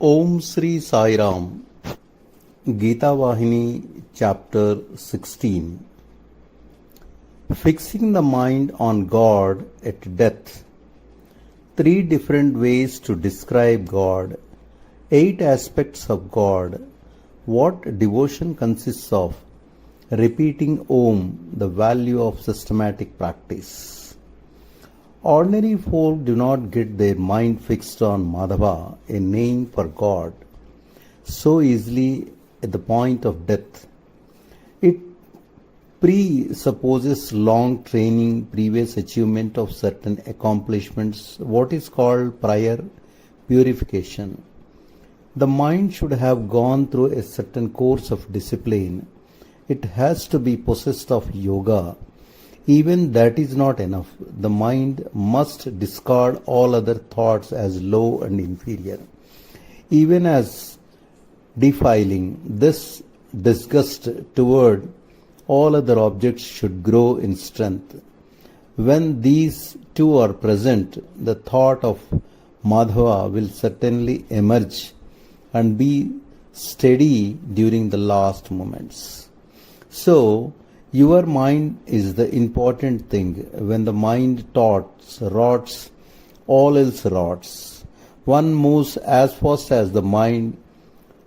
Om Sri Sai Ram. Gita Vahini, Chapter 16. Fixing the mind on God at death. 3 different ways to describe God. 8 aspects of God. What devotion consists of. Repeating Om, the value of systematic practice. Ordinary folk do not get their mind fixed on Madhava, a name for God, so easily at the point of death. It presupposes long training, previous achievement of certain accomplishments, what is called prior purification. The mind should have gone through a certain course of discipline. It has to be possessed of yoga. Even that is not enough. The mind must discard all other thoughts as low and inferior. Even as defiling, this disgust toward all other objects should grow in strength. When these two are present, the thought of Madhava will certainly emerge and be steady during the last moments. So, your mind is the important thing. When the mind rots, all else rots. One moves as fast as the mind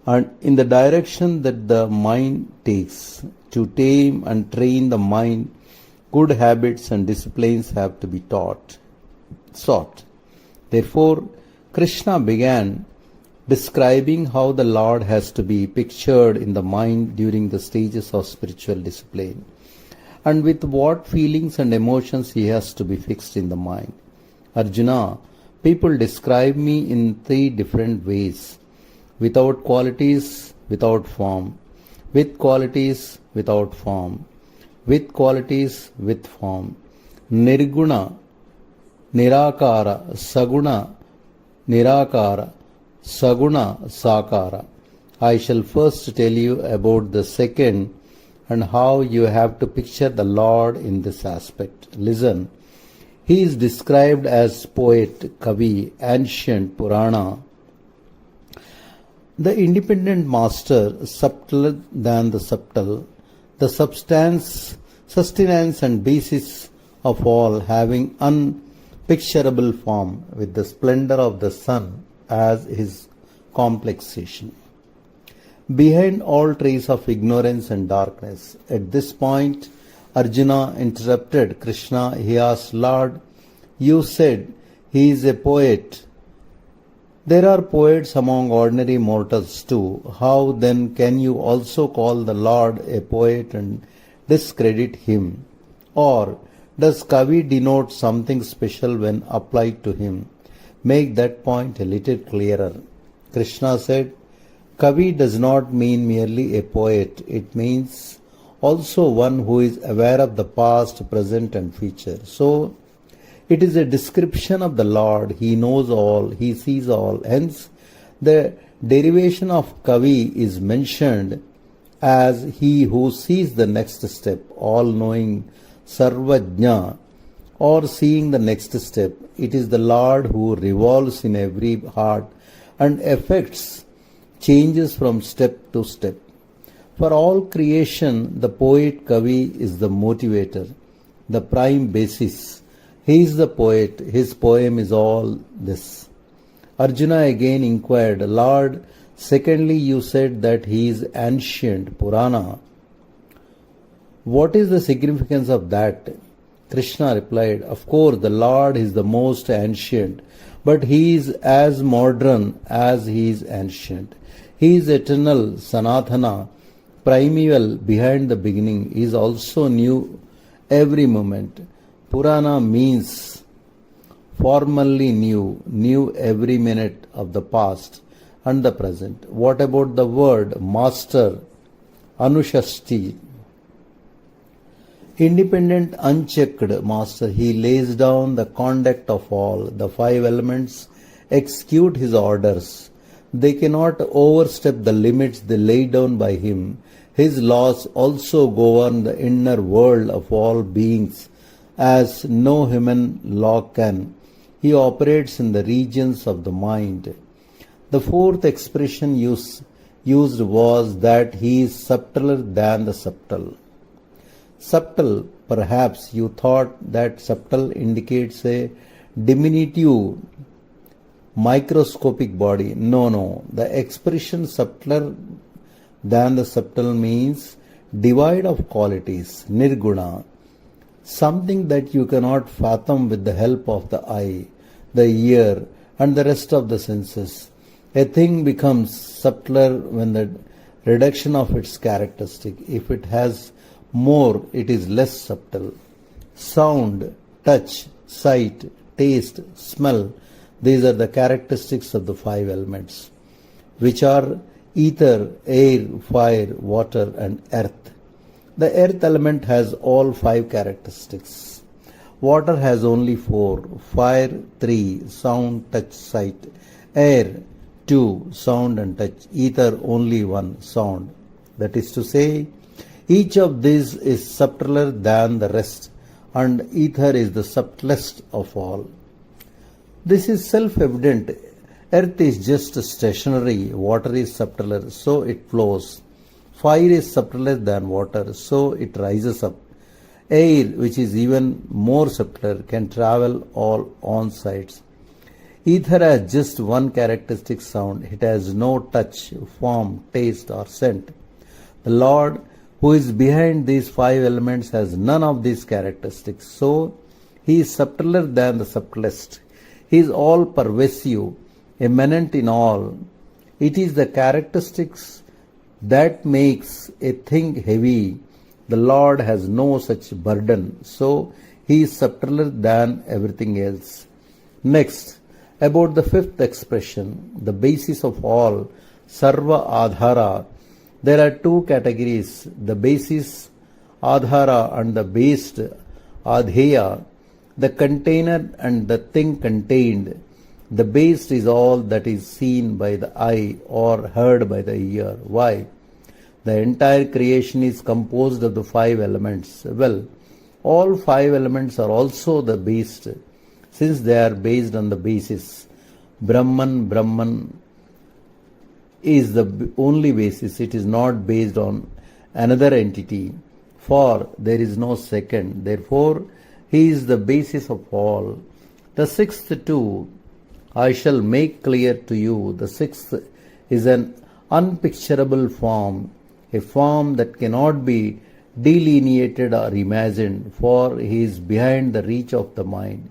and in the direction that the mind takes. To tame and train the mind, good habits and disciplines have to be sought. Therefore, Krishna began describing how the Lord has to be pictured in the mind during the stages of spiritual discipline, and with what feelings and emotions he has to be fixed in the mind. Arjuna, people describe me in 3 different ways. Without qualities, without form. With qualities, without form. With qualities, with form. Nirguna, Nirakara, Saguna, Nirakara, Saguna, Sakara. I shall first tell you about the second and how you have to picture the Lord in this aspect. Listen, he is described as poet, Kavi, ancient, Purana, the independent master, subtler than the subtle, the substance, sustenance and basis of all, having unpicturable form, with the splendor of the sun as his complexation. Behind all trace of ignorance and darkness. At this point, Arjuna interrupted Krishna. He asked, Lord, you said he is a poet. There are poets among ordinary mortals too. How then can you also call the Lord a poet and discredit him? Or does Kavi denote something special when applied to him? Make that point a little clearer. Krishna said, Kavi does not mean merely a poet. It means also one who is aware of the past, present and future. So, it is a description of the Lord. He knows all, he sees all. Hence, the derivation of Kavi is mentioned as he who sees the next step, all-knowing, Sarvajna, or seeing the next step. It is the Lord who revolves in every heart and effects changes from step to step. For all creation, the poet Kavi is the motivator, the prime basis. He is the poet, his poem is all this. Arjuna again inquired, Lord, secondly you said that he is ancient, Purana. What is the significance of that? Krishna replied, of course the Lord is the most ancient, but he is as modern as he is ancient. He is eternal, Sanatana, primeval, behind the beginning. He is also new every moment. Purana means formally new every minute of the past and the present. What about the word master, Anushasti? Independent, unchecked master. He lays down the conduct of all. The 5 elements execute his orders. They cannot overstep the limits they lay down by him. His laws also govern the inner world of all beings as no human law can. He operates in the regions of the mind. The fourth expression used was that he is subtler than the subtle. Subtle, perhaps you thought that subtle indicates a diminutive microscopic body. No. The expression subtler than the subtle means divide of qualities, nirguna, something that you cannot fathom with the help of the eye, the ear, and the rest of the senses. A thing becomes subtler when the reduction of its characteristic. If it has more, it is less subtle. Sound, touch, sight, taste, smell, these are the characteristics of the five elements, which are ether, air, fire, water, and earth. The earth element has all five characteristics. Water has only four: fire 3, sound, touch, sight; air 2, sound and touch; ether only 1, sound. That is to say, each of these is subtler than the rest, and ether is the subtlest of all. This is self-evident. Earth is just stationary, water is subtler, so it flows. Fire is subtler than water, so it rises up. Air, which is even more subtler, can travel all on sides. Ether has just one characteristic, sound. It has no touch, form, taste, or scent. The Lord, who is behind these five elements, has none of these characteristics, so he is subtler than the subtlest. He is all pervasive, immanent in all. It is the characteristics that makes a thing heavy. The Lord has no such burden, so he is subtler than everything else. Next, about the fifth expression, the basis of all, sarva adhara. There are two categories, the basis adhara and the based adheya, the container and the thing contained. The based is all that is seen by the eye or heard by the ear. Why? The entire creation is composed of the five elements. Well, all five elements are also the based, since they are based on the basis. Brahman is the only basis. It is not based on another entity, for there is no second. Therefore, he is the basis of all. The sixth too, I shall make clear to you. The sixth is an unpicturable form, a form that cannot be delineated or imagined, for he is behind the reach of the mind.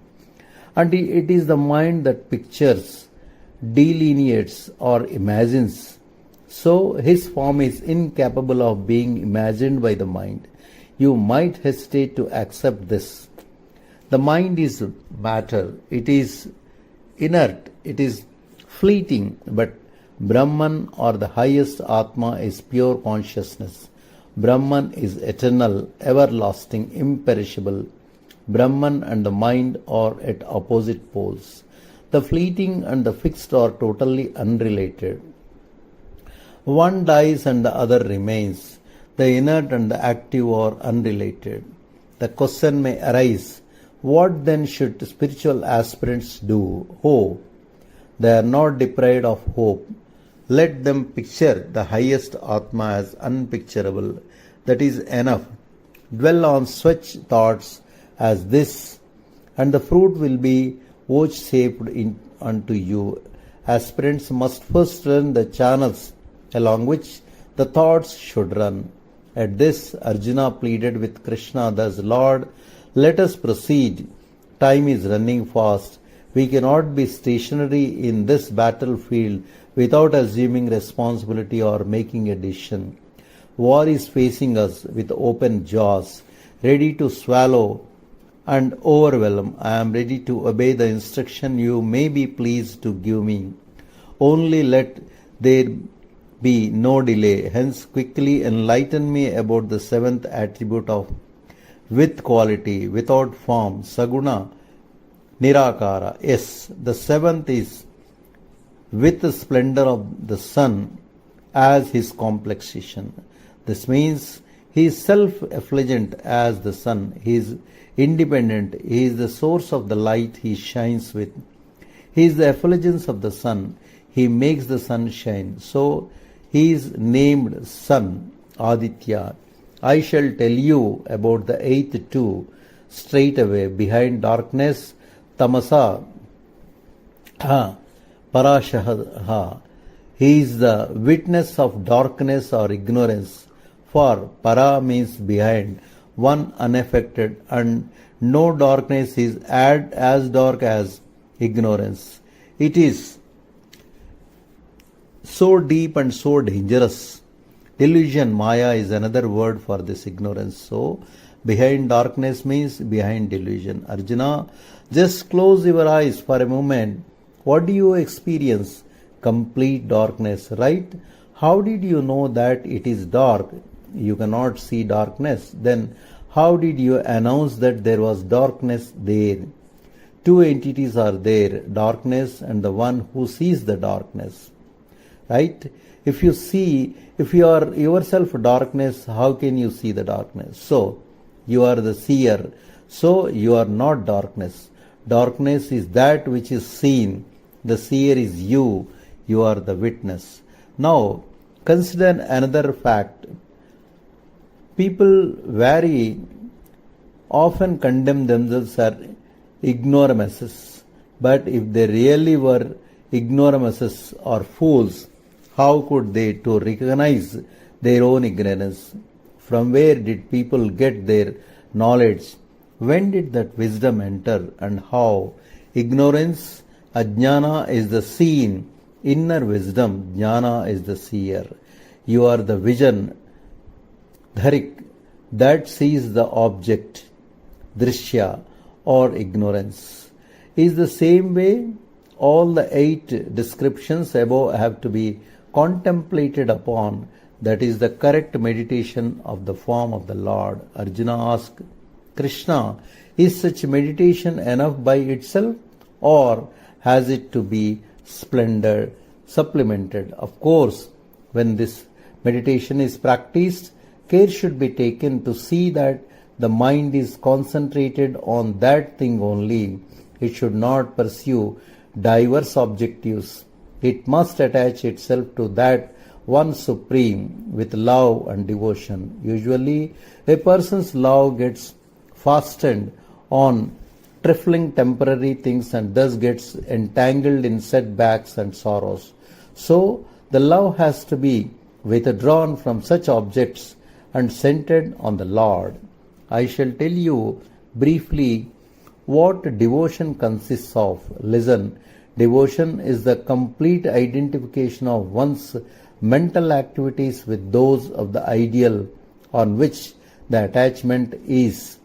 And it is the mind that pictures, delineates, or imagines. So his form is incapable of being imagined by the mind. You might hesitate to accept this. The mind is matter, it is inert, it is fleeting, but Brahman, or the highest Atma, is pure consciousness. Brahman is eternal, everlasting, imperishable. Brahman and the mind are at opposite poles. The fleeting and the fixed are totally unrelated. One dies and the other remains. The inert and the active are unrelated. The question may arise, what then should spiritual aspirants do? Oh, they are not deprived of hope. Let them picture the highest Atma as unpicturable. That is enough. Dwell on such thoughts as this, and the fruit will be vouchsafed unto you. Aspirants must first learn the channels along which the thoughts should run. At this, Arjuna pleaded with Krishna thus, Lord, let us proceed. Time is running fast. We cannot be stationary in this battlefield without assuming responsibility or making a decision. War is facing us with open jaws, ready to swallow and overwhelm. I am ready to obey the instruction you may be pleased to give me. Only let there be no delay. Hence quickly enlighten me about the seventh attribute of with quality, without form, saguna, nirakara. Yes, the seventh is with the splendor of the sun as his complexation. This means he is self-effulgent as the sun. He is independent. He is the source of the light he shines with. He is the effulgence of the sun. he makes the sun shine. So he is named Sun, Aditya. I shall tell you about the eighth too, straight away. Behind darkness, Tamasa, Parashaha. He is the witness of darkness or ignorance. For Para means behind, one unaffected, and no darkness is as dark as ignorance. It is so deep and so dangerous. Delusion, Maya, is another word for this ignorance. So, behind darkness means behind delusion. Arjuna, just close your eyes for a moment. What do you experience? Complete darkness, right? How did you know that it is dark? You cannot see darkness. Then, how did you announce that there was darkness there? Two entities are there, darkness and the one who sees the darkness. Right? If you are yourself darkness, how can you see the darkness? So, you are the seer. So, you are not darkness. Darkness is that which is seen. The seer is you. You are the witness. Now, consider another fact. People very often condemn themselves as ignoramuses. But if they really were ignoramuses or fools, how could they to recognize their own ignorance? From where did people get their knowledge? When did that wisdom enter and how? Ignorance, ajnana, is the seen. Inner wisdom, jnana, is the seer. You are the vision, dharik, that sees the object, drishya, or ignorance. Is the same way all the 8 descriptions above have to be contemplated upon. That is the correct meditation of the form of the Lord. Arjuna asked, Krishna, is such meditation enough by itself, or has it to be supplemented? Of course, when this meditation is practiced, care should be taken to see that the mind is concentrated on that thing only. It should not pursue diverse objectives. It must attach itself to that one supreme with love and devotion. Usually, a person's love gets fastened on trifling temporary things and thus gets entangled in setbacks and sorrows. So, the love has to be withdrawn from such objects and centered on the Lord. I shall tell you briefly what devotion consists of. Listen, devotion is the complete identification of one's mental activities with those of the ideal on which the attachment is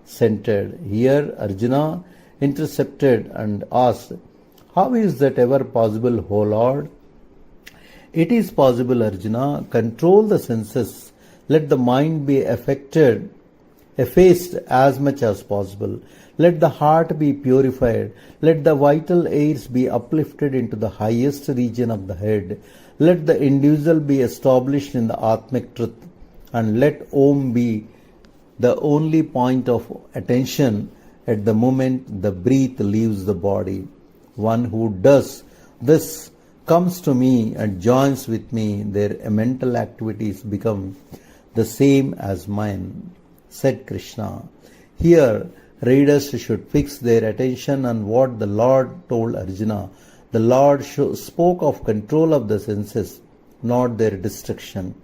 centered. Here Arjuna intercepted and asked, how is that ever possible, O Lord? It is possible, Arjuna. Control the senses. Let the mind be effaced as much as possible. Let the heart be purified. Let the vital airs be uplifted into the highest region of the head. Let the individual be established in the Atmic truth. And let Om be the only point of attention at the moment the breath leaves the body. One who does this comes to me and joins with me. Their mental activities become the same as mine, said Krishna. Here, readers should fix their attention on what the Lord told Arjuna. The Lord spoke of control of the senses, not their destruction.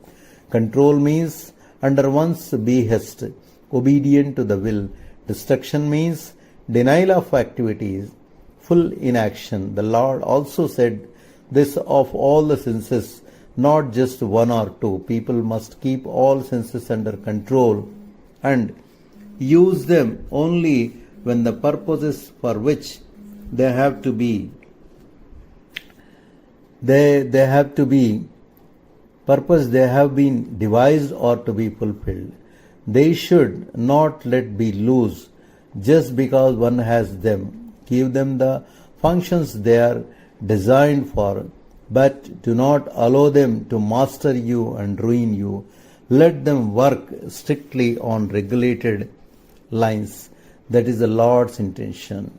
Control means under one's behest, obedient to the will. Destruction means denial of activities, full inaction. The Lord also said this of all the senses, not just one or two. People must keep all senses under control and use them only when the purposes for which they have to be purpose they have been devised or to be fulfilled. They should not let be loose just because one has them. Give them the functions they are designed for, but do not allow them to master you and ruin you. Let them work strictly on regulated lines. That is the Lord's intention.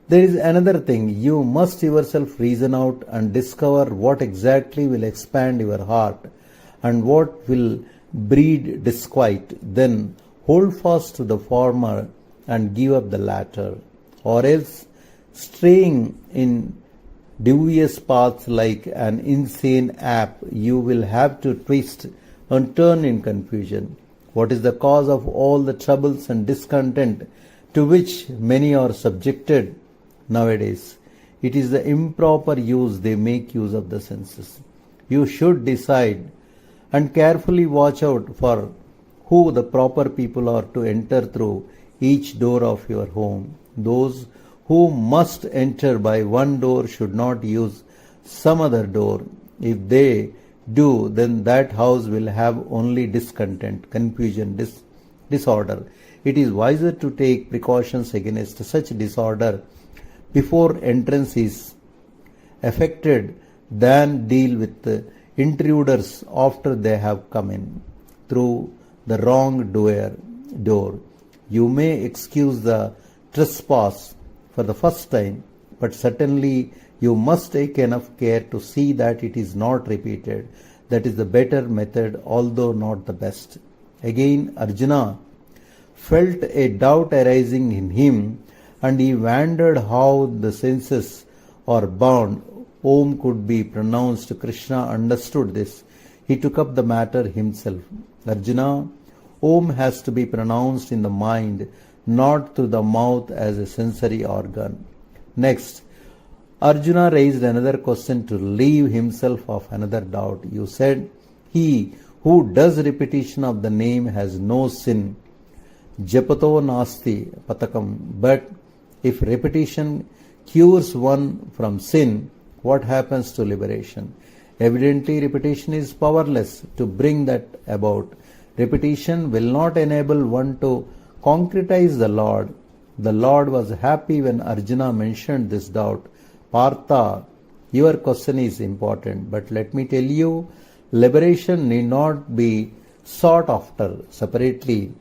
There is another thing. You must yourself reason out and discover what exactly will expand your heart and what will breed disquiet. Then hold fast to the former and give up the latter. Or else, straying in devious paths like an insane ape, you will have to twist and turn in confusion. What is the cause of all the troubles and discontent to which many are subjected nowadays? It is the improper use they make use of the senses. You should decide and carefully watch out for who the proper people are to enter through each door of your home. Those who must enter by one door should not use some other door. If they do, then that house will have only discontent, confusion, disorder. It is wiser to take precautions against such disorder before entrance is effected than deal with the intruders after they have come in through the wrong door. You may excuse the trespass for the first time, but certainly you must take enough care to see that it is not repeated. That is the better method, although not the best. Again, Arjuna felt a doubt arising in him, and he wondered how the senses are bound. Om could be pronounced. Krishna understood this. He took up the matter himself. Arjuna, Om has to be pronounced in the mind, not through the mouth as a sensory organ. Next, Arjuna raised another question to relieve himself of another doubt. You said, he who does repetition of the name has no sin. Japato nasti patakam. But if repetition cures one from sin, what happens to liberation? Evidently, repetition is powerless to bring that about. Repetition will not enable one to concretize the Lord. The Lord was happy when Arjuna mentioned this doubt. Partha, your question is important, but let me tell you, liberation need not be sought after separately.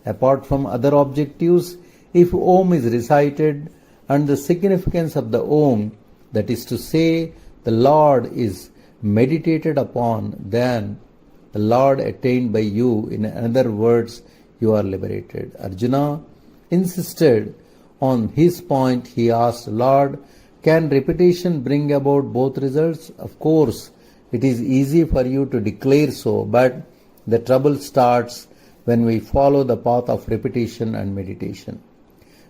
Apart from other objectives, if Om is recited and the significance of the Om, that is to say, the Lord is meditated upon, then the Lord attained by you. In other words, you are liberated. Arjuna insisted on his point. He asked, Lord, can repetition bring about both results? Of course, it is easy for you to declare so, but the trouble starts when we follow the path of repetition and meditation.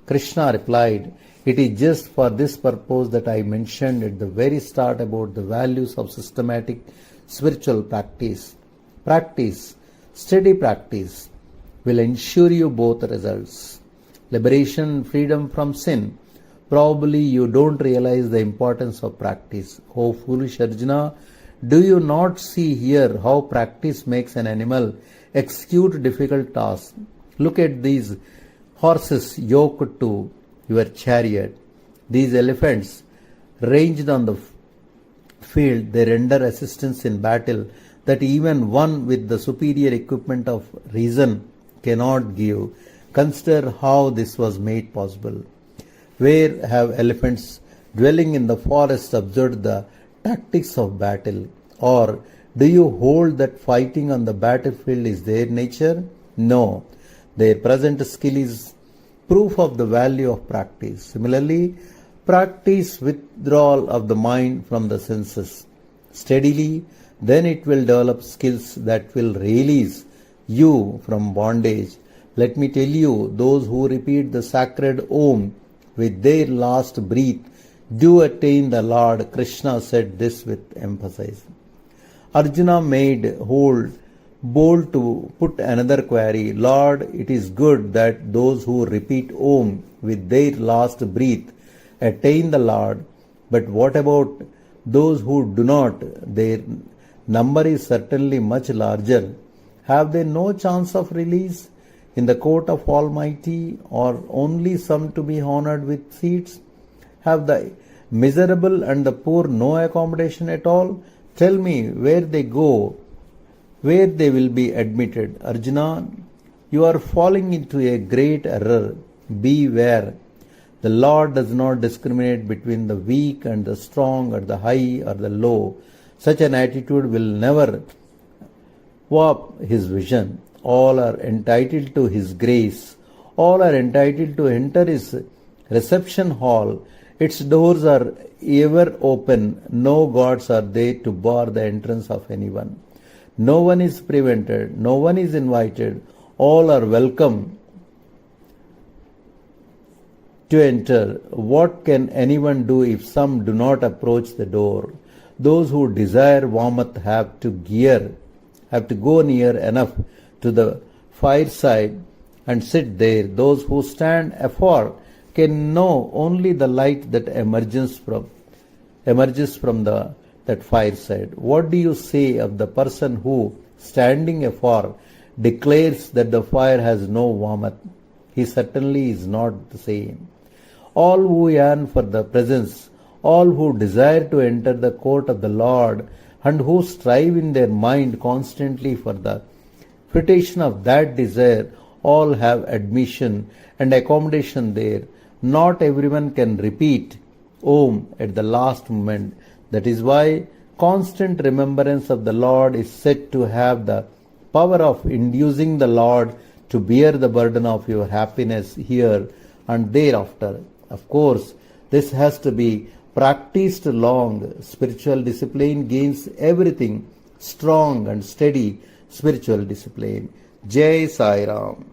Krishna replied, it is just for this purpose that I mentioned at the very start about the values of systematic spiritual practice. Practice, steady practice, will ensure you both results. Liberation, freedom from sin. Probably you don't realize the importance of practice. Oh foolish Arjuna, do you not see here how practice makes an animal execute difficult tasks? Look at these horses yoked to your chariot. These elephants ranged on the field, they render assistance in battle that even one with the superior equipment of reason cannot give. Consider how this was made possible. Where have elephants dwelling in the forest observed the tactics of battle? Or do you hold that fighting on the battlefield is their nature? No. Their present skill is proof of the value of practice. Similarly, practice withdrawal of the mind from the senses steadily, then it will develop skills that will release you from bondage. Let me tell you, those who repeat the sacred Om with their last breath do attain the Lord. Krishna said this with emphasis. Arjuna made bold to put another query. Lord, it is good that those who repeat Om with their last breath attain the Lord, but what about those who do not? Their number is certainly much larger. Have they no chance of release in the court of Almighty, or only some to be honored with seats? Have the miserable and the poor no accommodation at all? Tell me where they go, where they will be admitted. Arjuna, you are falling into a great error. Beware. The Lord does not discriminate between the weak and the strong, or the high or the low. Such an attitude will never warp his vision. All are entitled to his grace. All are entitled to enter his reception hall. Its doors are ever open. No gods are there to bar the entrance of anyone. No one is prevented. No one is invited. All are welcome to enter. What can anyone do if some do not approach the door? Those who desire warmth have to go near enough to the fireside and sit there. Those who stand afar can know only the light that emerges from that fireside. What do you say of the person who, standing afar, declares that the fire has no warmth? He certainly is not the same. All who yearn for the presence, all who desire to enter the court of the Lord, and who strive in their mind constantly for the fruition of that desire, all have admission and accommodation there. Not everyone can repeat Om at the last moment. That is why constant remembrance of the Lord is said to have the power of inducing the Lord to bear the burden of your happiness here and thereafter. Of course, this has to be practiced long. Spiritual discipline gains everything. Strong and steady spiritual discipline. Jai Sai Ram.